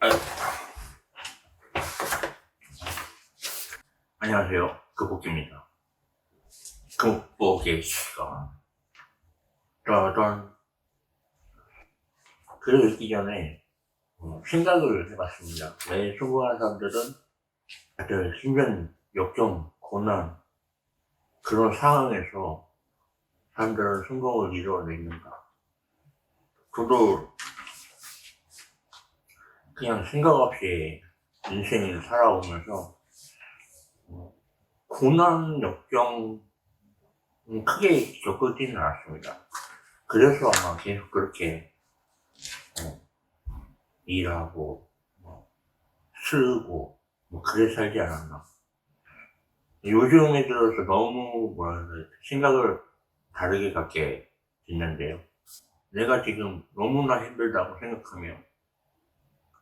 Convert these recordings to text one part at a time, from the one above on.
아, 안녕하세요. 극복입니다. 극복의 시간. 짜잔. 글 읽기 전에 생각을 해봤습니다. 왜 성공하는 사람들은 다들 힘든 역경, 고난, 그런 상황에서 사람들은 성공을 이루어내는가. 저도 그냥 생각 없이 인생을 살아오면서 고난, 역경 크게 겪지는 않았습니다. 그래서 아마 계속 그렇게 일하고 쓰고 그래 살지 않았나. 요즘에 들어서 너무 생각을 다르게 갖게 됐는데요. 내가 지금 너무나 힘들다고 생각하면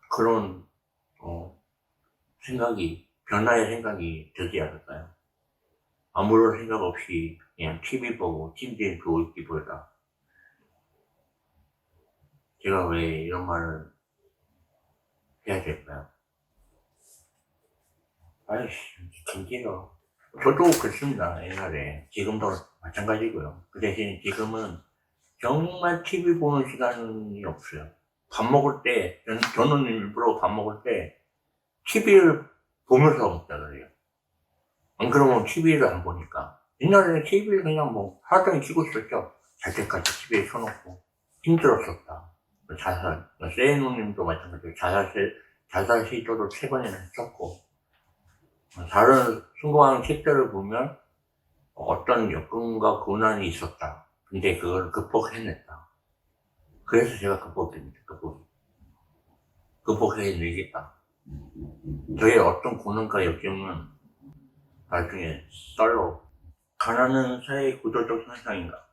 그런 생각이, 변화의 생각이 들지 않을까요? 아무런 생각 없이 그냥 TV 보고 침대에 누워 있기보다. 제가 왜 이런 말을 해야 될까요? 아이씨, 김기로. 저도 그렇습니다, 옛날에. 지금도 마찬가지고요. 그 대신 지금은 정말 TV 보는 시간이 없어요. 밥 먹을 때, 저는 일부러 밥 먹을 때 TV를 보면서 먹자 그래요. 안 그러면 TV를 안 보니까. 옛날에는 TV를 그냥 하루 종일 키고 있었죠. 잘 때까지 TV에 켜놓고. 힘들었었다. 자살, 세이노님도 마찬가지로 자살 시도를 3번이나 했었고, 다른 성공하는 책들을 보면 어떤 여건과 고난이 있었다. 근데 그걸 극복해냈다. 그래서 제가 극복됩니다. 극복해내겠다. 저의 어떤 고난과 역경은 나중에 썰로. 가난은 사회의 구조적 현상인가?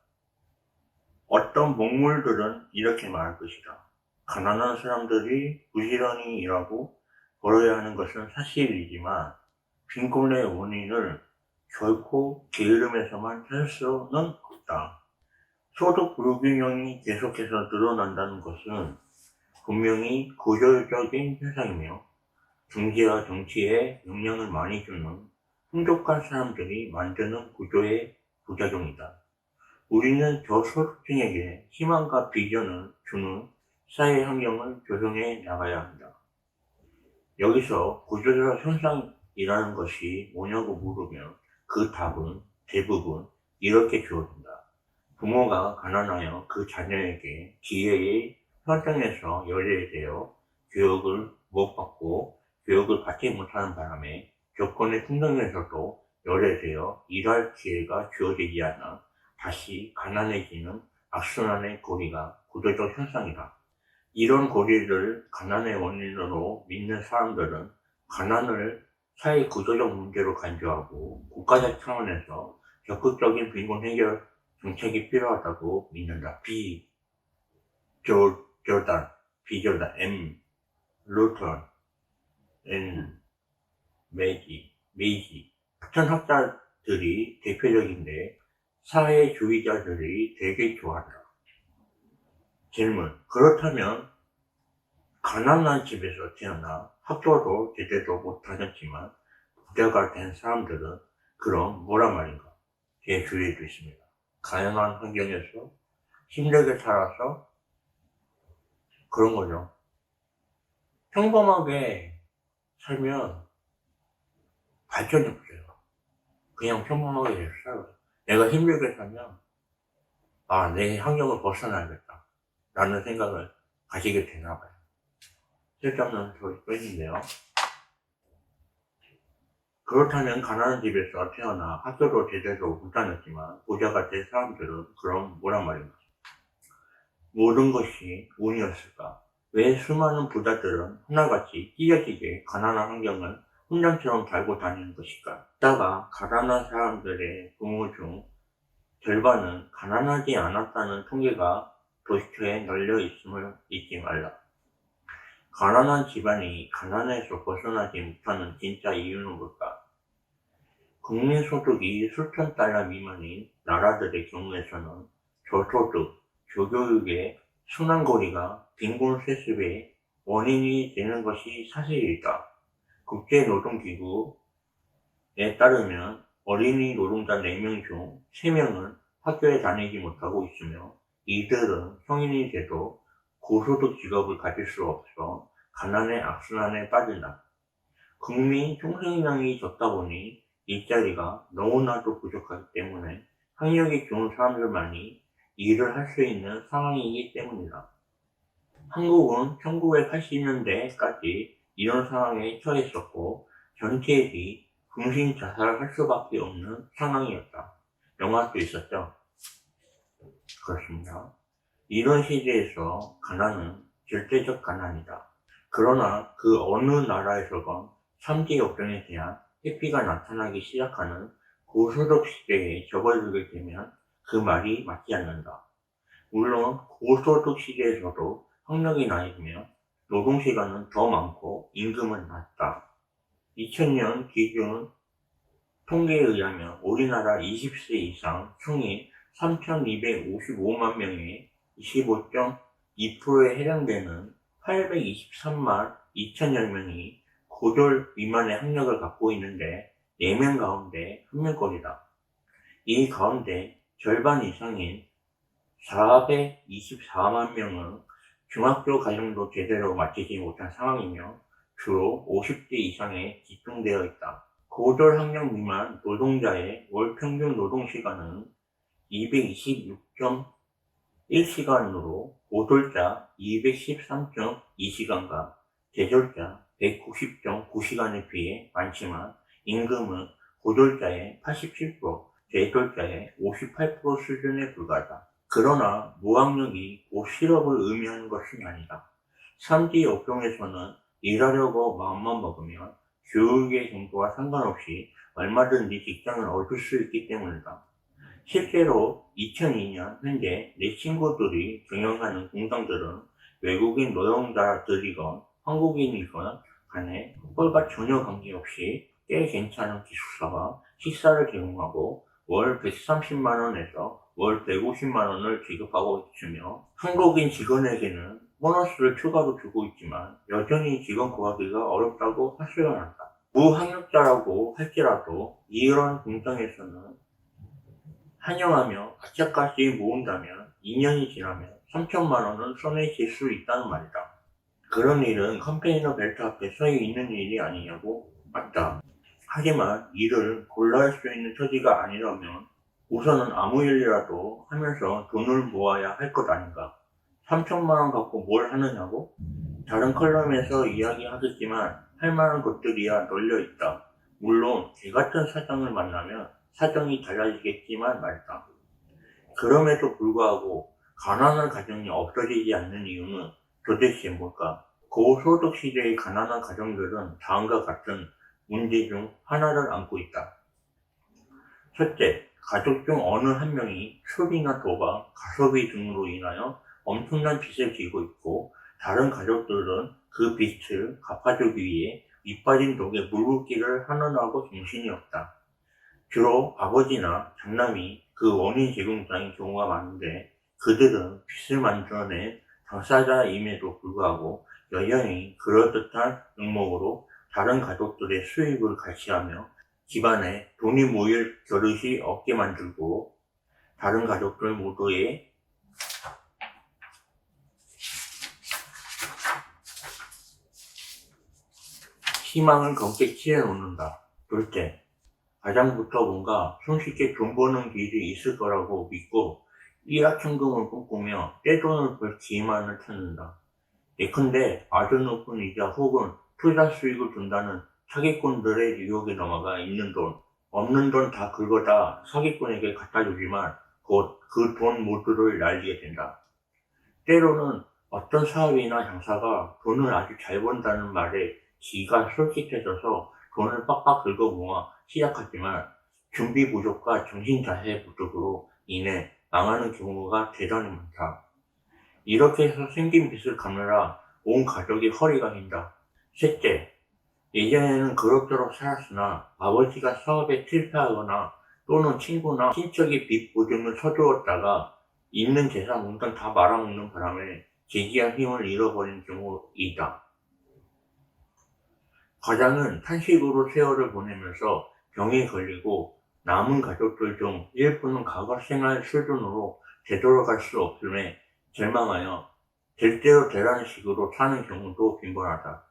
어떤 먹물들은 이렇게 말할 것이다. 가난한 사람들이 부지런히 일하고 벌어야 하는 것은 사실이지만 빈곤의 원인을 결코 게으름에서만 찾을 수는 없다. 소득 불균형이 계속해서 늘어난다는 것은 분명히 구조적인 현상이며 경제와 정치에 영향을 많이 주는 풍족한 사람들이 만드는 구조의 부작용이다. 우리는 저소득층에게 희망과 비전을 주는 사회 환경을 조성해 나가야 한다. 여기서 구조적 현상이라는 것이 뭐냐고 물으면 그 답은 대부분 이렇게 주어진다. 부모가 가난하여 그 자녀에게 기회의 현장에서 열애되어 교육을 못 받고 교육을 받지 못하는 바람에 조건의 풍경에서도 열애되어 일할 기회가 주어지지 않아 다시 가난해지는 악순환의 고리가 구조적 현상이다. 이런 고리를 가난의 원인으로 믿는 사람들은 가난을 사회 구조적 문제로 간주하고 국가적 차원에서 적극적인 빈곤 해결 정책이 필요하다고 믿는다. 비조단, M. 루턴, N. 메이지 같은 학자들이 대표적인데 사회주의자들이 되게 좋아한다. 질문. 그렇다면 가난한 집에서 태어나 학교도 제대로 못 다녔지만 부자가 된 사람들은 그럼 뭐란 말인가? 제 주위에도 있습니다. 가난한 환경에서 힘들게 살아서 그런 거죠. 평범하게 살면 발전이 없어요. 그냥 평범하게 살아요. 내가 힘들게 살면 내 환경을 벗어나야겠다 라는 생각을 가지게 되나 봐요. 쓸데없는 소리 뿐인데요. 그렇다면 가난한 집에서 태어나 학교도 제대로 못 다녔지만 부자가 된 사람들은 그럼 뭐란 말인가? 모든 것이 운이었을까? 왜 수많은 부자들은 하나같이 찢어지게 가난한 환경을 훈장처럼 달고 다니는 것일까? 게다가 가난한 사람들의 부모 중 절반은 가난하지 않았다는 통계가 도시초에 널려 있음을 잊지 말라. 가난한 집안이 가난에서 벗어나지 못하는 진짜 이유는 뭘까? 국민소득이 수천 달러 미만인 나라들의 경우에서는 저소득, 저교육의 순환고리가 빈곤 세습에 원인이 되는 것이 사실이다. 국제노동기구에 따르면 어린이 노동자 4명 중 3명은 학교에 다니지 못하고 있으며 이들은 성인이 돼도 고소득 직업을 가질 수 없어 가난의 악순환에 빠진다. 국민 총생량이 적다 보니 일자리가 너무나도 부족하기 때문에 학력이 좋은 사람들만이 일을 할 수 있는 상황이기 때문이다. 한국은 1980년대까지 이런 상황에 처했었고 전체들이 분신 자살할 수밖에 없는 상황이었다. 영화도 있었죠. 그렇습니다. 이런 시대에서 가난은 절대적 가난이다. 그러나 그 어느 나라에서건 3대 역전에 대한 회피가 나타나기 시작하는 고소득 시대에 접어들게 되면 그 말이 맞지 않는다. 물론 고소득 시대에서도 학력이 나이면 노동시간은 더 많고 임금은 낮다. 2000년 기준 통계에 의하면 우리나라 20세 이상 총이 3,255만 명의 25.2%에 해당되는 823만 2천여 명이 고졸 미만의 학력을 갖고 있는데 4명 가운데 1명꼴이다. 이 가운데 절반 이상인 424만 명은 중학교 과정도 제대로 마치지 못한 상황이며 주로 50대 이상에 집중되어 있다. 고졸 학력 미만 노동자의 월 평균 노동시간은 226.1시간으로 고졸자 213.2시간과 대졸자 190.9시간에 비해 많지만 임금은 고졸자의 87%, 대졸자의 58% 수준에 불과하다. 그러나 무학력이 곧 실업을 의미하는 것은 아니다. 3대 업종에서는 일하려고 마음만 먹으면 교육의 정도와 상관없이 얼마든지 직장을 얻을 수 있기 때문이다. 실제로 2002년 현재 내 친구들이 경영하는 공장들은 외국인 노동자들이건 한국인이건 간에 학벌과 전혀 관계없이 꽤 괜찮은 기숙사와 식사를 제공하고 월 130만원에서 월 150만원을 지급하고 있으며 한국인 직원에게는 보너스를 추가로 주고 있지만 여전히 직원 구하기가 어렵다고 하셔야 한다. 무학력자라고 할지라도 이런 공장에서는 환영하며 아차까지 모은다면 2년이 지나면 3천만원은 손에 쥘 수 있다는 말이다. 그런 일은 컨테이너 벨트 앞에 서 있는 일이 아니냐고? 맞다. 하지만 일을 골라 할 수 있는 처지가 아니라면 우선은 아무 일이라도 하면서 돈을 모아야 할 것 아닌가? 3천만원 갖고 뭘 하느냐고? 다른 컬럼에서 이야기하겠지만 할 만한 것들이야 널려 있다. 물론 개 같은 사장을 만나면 사정이 달라지겠지만 말이다. 그럼에도 불구하고 가난한 가정이 없어지지 않는 이유는 도대체 뭘까? 고소득 시대의 가난한 가정들은 다음과 같은 문제 중 하나를 안고 있다. 첫째, 가족 중 어느 한 명이 술이나 도박, 가소비 등으로 인하여 엄청난 빚을 지고 있고 다른 가족들은 그 빚을 갚아주기 위해 밑빠진 독에 물 붓기를 하느라고 정신이 없다. 주로 아버지나 장남이 그 원인 제공자인 경우가 많은데 그들은 빚을 만들어낸 당사자임에도 불구하고 여전히 그럴듯한 명목으로 다른 가족들의 수입을 갈취하며 집안에 돈이 모일 겨를이 없게 만들고 다른 가족들 모두의 희망을 검게 치해놓는다. 둘째, 가장부터 뭔가 손쉽게 돈 버는 길이 있을 거라고 믿고 일확천금을 꿈꾸며 떼돈을 벌 기만을 찾는다. 예컨대 아주 높은 이자 혹은 투자 수익을 준다는 사기꾼들의 유혹에 넘어가 있는 돈, 없는 돈 다 긁어다 사기꾼에게 갖다 주지만 곧 그 돈 모두를 날리게 된다. 때로는 어떤 사업이나 장사가 돈을 아주 잘 번다는 말에 기가 솔깃해져서 돈을 빡빡 긁어 모아 시작하지만 준비 부족과 정신 자세 부족으로 인해 망하는 경우가 대단히 많다. 이렇게 해서 생긴 빚을 갚느라 온 가족이 허리가 휜다. 셋째, 예전에는 그럭저럭 살았으나 아버지가 사업에 실패하거나 또는 친구나 친척이 빚 보증을 서두었다가 있는 재산 몽땅 다 말아먹는 바람에 재기한 힘을 잃어버린 경우이다. 가장은 탄식으로 세월을 보내면서 병에 걸리고 남은 가족들 중 일부는 과거 생활 수준으로 되돌아갈 수 없음에 절망하여 될 대로 되라는 식으로 사는 경우도 빈번하다.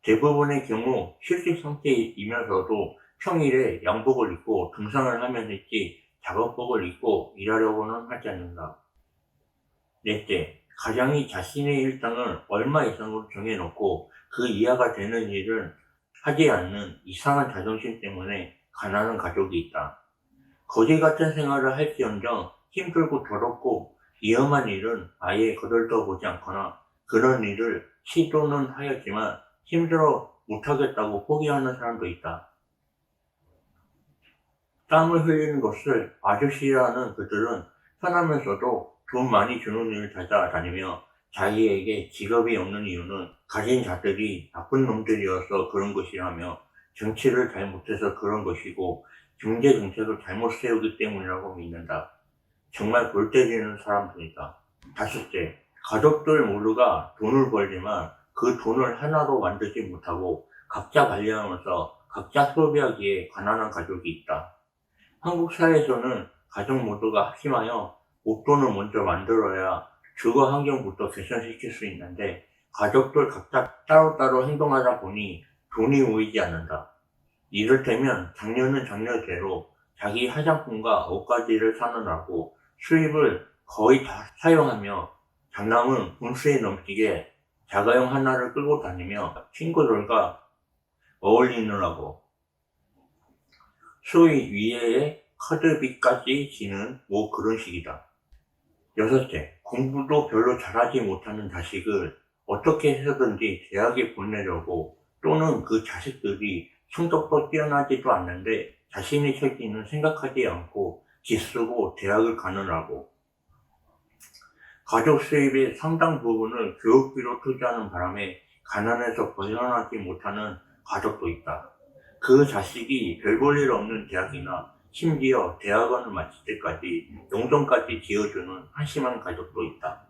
대부분의 경우 실직 상태이면서도 평일에 양복을 입고 등산을 하면 했지 작업복을 입고 일하려고는 하지 않는다. 넷째, 가장이 자신의 일당을 얼마 이상으로 정해놓고 그 이하가 되는 일을 하지 않는 이상한 자존심 때문에 가난한 가족이 있다. 거지 같은 생활을 할지언정 힘들고 더럽고 위험한 일은 아예 거들떠보지 않거나 그런 일을 시도는 하였지만 힘들어 못하겠다고 포기하는 사람도 있다. 땀을 흘리는 것을 아주 싫어하는 그들은 편하면서도 돈 많이 주는 일을 찾아다니며 자기에게 직업이 없는 이유는 가진 자들이 나쁜 놈들이어서 그런 것이라며 정치를 잘못해서 그런 것이고 경제 정책을 잘못 세우기 때문이라고 믿는다. 정말 골 때리는 사람들이다. 다섯째, 가족들 모두가 돈을 벌지만 그 돈을 하나도 만들지 못하고 각자 관리하면서 각자 소비하기에 가난한 가족이 있다. 한국 사회에서는 가족 모두가 합심하여 목돈을 먼저 만들어야 주거 환경부터 개선시킬 수 있는데 가족들 각자 따로따로 행동하다 보니 돈이 모이지 않는다. 이를테면 장녀는 장녀대로 자기 화장품과 옷가지를 사느라고 수입을 거의 다 사용하며 장남은 분수에 넘치게 자가용 하나를 끌고 다니며 친구들과 어울리느라고 소위 위에 카드비까지 지는 뭐 그런 식이다. 여섯째, 공부도 별로 잘하지 못하는 자식을 어떻게 해서든지 대학에 보내려고 또는 그 자식들이 성적도 뛰어나지도 않는데 자신의 처지는 생각하지 않고 기쓰고 대학을 가느라고 가족 수입의 상당 부분을 교육비로 투자하는 바람에 가난에서 벗어나지 못하는 가족도 있다. 그 자식이 별 볼 일 없는 대학이나 심지어 대학원을 마칠 때까지 용돈까지 지어주는 한심한 가족도 있다.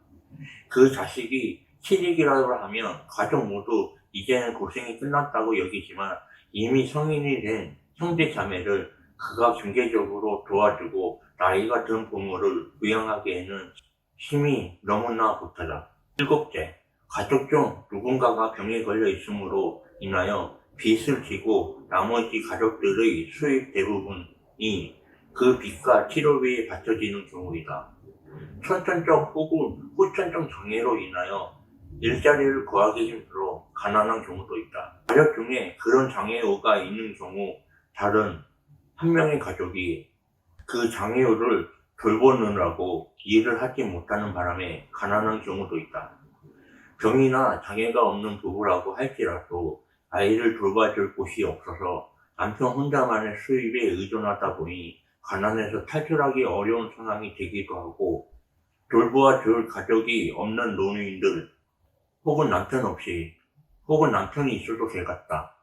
그 자식이 취직이라도 하면 가족 모두 이제는 고생이 끝났다고 여기지만 이미 성인이 된 형제 자매를 그가 경제적으로 도와주고 나이가 든 부모를 부양하기에는 힘이 너무나 못하다. 일곱째, 가족 중 누군가가 병에 걸려 있으므로 인하여 빚을 지고 나머지 가족들의 수입 대부분이 그 빚과 치료비에 바쳐지는 경우이다. 선천적 혹은 후천적 장애로 인하여 일자리를 구하기 힘들어 가난한 경우도 있다. 가족 중에 그런 장애우가 있는 경우 다른 한 명의 가족이 그 장애우를 돌보느라고 일을 하지 못하는 바람에 가난한 경우도 있다. 병이나 장애가 없는 부부라고 할지라도 아이를 돌봐줄 곳이 없어서 남편 혼자만의 수입에 의존하다 보니 가난에서 탈출하기 어려운 상황이 되기도 하고 돌보아 줄 가족이 없는 노인들 혹은 남편 없이 혹은 남편이 있어도 개같다.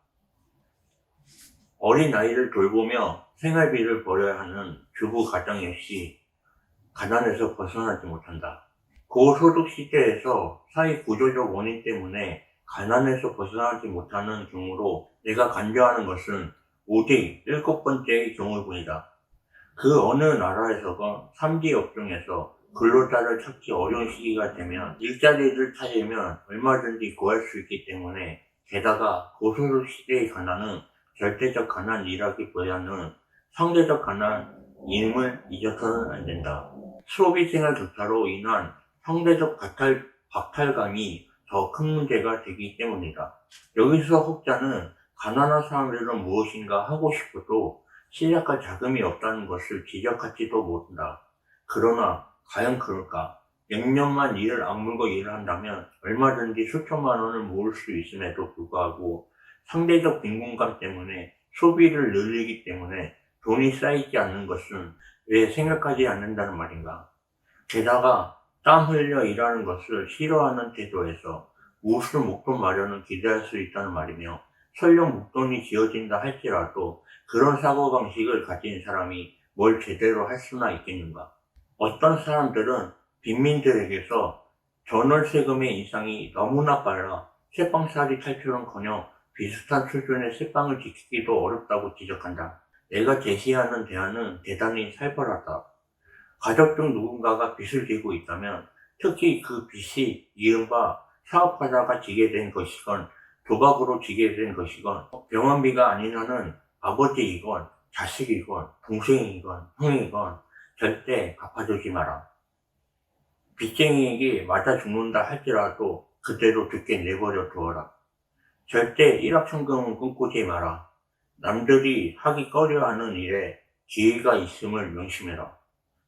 어린 아이를 돌보며 생활비를 벌여야 하는 주부 가정 역시 가난에서 벗어나지 못한다. 고소득 시대에서 사회 구조적 원인 때문에 가난에서 벗어나지 못하는 경우로 내가 간주하는 것은 오직 7번째의 경우뿐이다. 그 어느 나라에서건 3D 업종에서 근로자를 찾기 어려운 시기가 되면 일자리를 찾으면 얼마든지 구할 수 있기 때문에 게다가 고소득 시대의 가난은 절대적 가난이라기보다는 상대적 가난임을 잊어서는 안 된다. 소비생활 격차로 인한 상대적 박탈감이 더 큰 문제가 되기 때문이다. 여기서 혹자는 가난한 사람들은 무엇인가 하고 싶어도 시작할 자금이 없다는 것을 지적할지도 모른다. 그러나 과연 그럴까? 몇 년만 일을 악물고 일을 한다면 얼마든지 수천만 원을 모을 수 있음에도 불구하고 상대적 빈곤감 때문에 소비를 늘리기 때문에 돈이 쌓이지 않는 것은 왜 생각하지 않는다는 말인가? 게다가 땀 흘려 일하는 것을 싫어하는 태도에서 무슨 목돈 마련은 기대할 수 있다는 말이며 설령 목돈이 지어진다 할지라도 그런 사고방식을 가진 사람이 뭘 제대로 할 수나 있겠는가? 어떤 사람들은 빈민들에게서 전월세금의 인상이 너무나 빨라 쇠빵살이 탈출은커녕 비슷한 수준의 색방을 지키기도 어렵다고 지적한다. 내가 제시하는 대안은 대단히 살벌하다. 가족 중 누군가가 빚을 지고 있다면 특히 그 빚이 이른바 사업하다가 지게 된 것이건 도박으로 지게 된 것이건 병원비가 아닌 한은 아버지이건 자식이건 동생이건 형이건 절대 갚아주지 마라. 빚쟁이에게 맞아 죽는다 할지라도 그대로 죽게 내버려 두어라. 절대 일확천금은 꿈꾸지 마라. 남들이 하기 꺼려하는 일에 기회가 있음을 명심해라.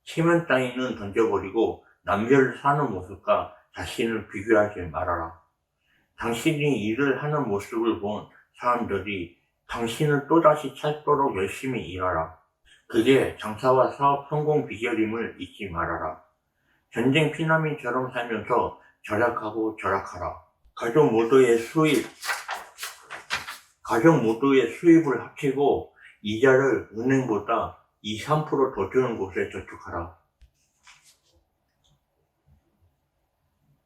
체면 따위는 던져버리고 남들 사는 모습과 자신을 비교하지 말아라. 당신이 일을 하는 모습을 본 사람들이 당신을 또다시 찾도록 열심히 일하라. 그게 장사와 사업 성공 비결임을 잊지 말아라. 전쟁 피난민처럼 살면서 절약하고 절약하라. 가족 모두의 수입을 합치고 이자를 은행보다 2, 3%더 주는 곳에 저축하라.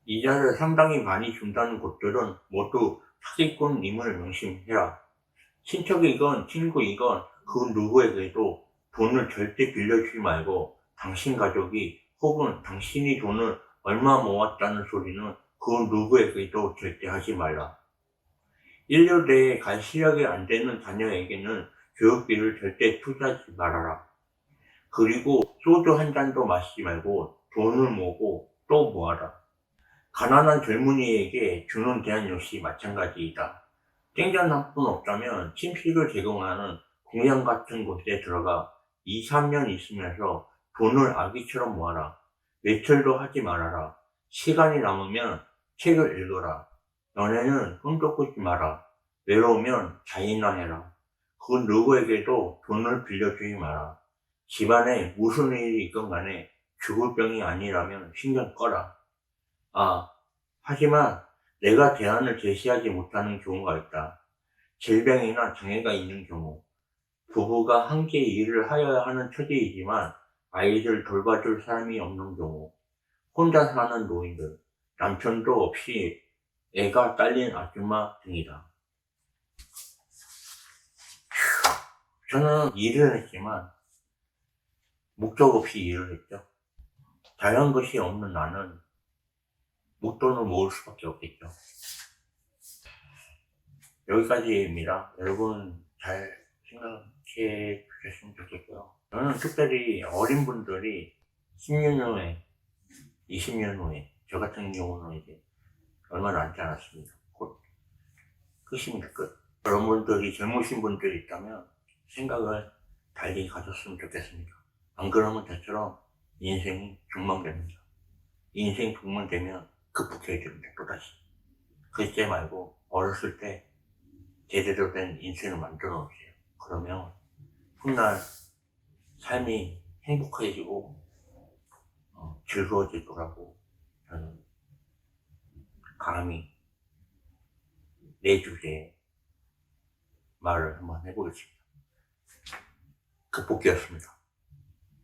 이자를 상당히 많이 준다는 곳들은 모두 사기꾼임을 명심해라. 친척이건 친구이건 그 누구에게도 돈을 절대 빌려주지 말고 당신 가족이 혹은 당신이 돈을 얼마 모았다는 소리는 그 누구에게도 절대 하지 말라. 1류대에 갈 시력이 안 되는 자녀에게는 교육비를 절대 투자하지 말아라. 그리고 소주 한 잔도 마시지 말고 돈을 모으고 또 모아라. 가난한 젊은이에게 주는 대안 역시 마찬가지이다. 땡전 한 푼 없다면 침식을 제공하는 공양 같은 곳에 들어가 2, 3년 있으면서 돈을 아기처럼 모아라. 외출도 하지 말아라. 시간이 남으면 책을 읽어라. 연애는 꿈도 꾸지 마라. 외로우면 자인화해라. 그 누구에게도 돈을 빌려주지 마라. 집안에 무슨 일이 있건 간에 죽을 병이 아니라면 신경 꺼라. 하지만 내가 대안을 제시하지 못하는 경우가 있다. 질병이나 장애가 있는 경우, 부부가 함께 일을 하여야 하는 처지이지만 아이들 돌봐줄 사람이 없는 경우, 혼자 사는 노인들, 남편도 없이 애가 딸린 아줌마 등이다. 저는 일을 했지만 목적 없이 일을 했죠. 자연 것이 없는 나는 목돈을 모을 수밖에 없겠죠. 여기까지입니다. 여러분 잘 생각해 주셨으면 좋겠고요. 저는 특별히 어린 분들이 10년 후에, 20년 후에, 저 같은 경우는 이제 얼마 남지 않았습니다. 곧 끝입니다. 끝. 여러분들이 젊으신 분들이 있다면 생각을 달리 가졌으면 좋겠습니다. 안 그러면 저처럼 인생이 중망됩니다. 인생 중망되면 극복해야 됩니다. 또다시. 그때 말고 어렸을 때 제대로 된 인생을 만들어 놓으세요. 그러면 훗날 삶이 행복해지고 즐거워질 거라고 저는 감히 내 주제에 말을 한번 해보겠습니다. 극복기였습니다.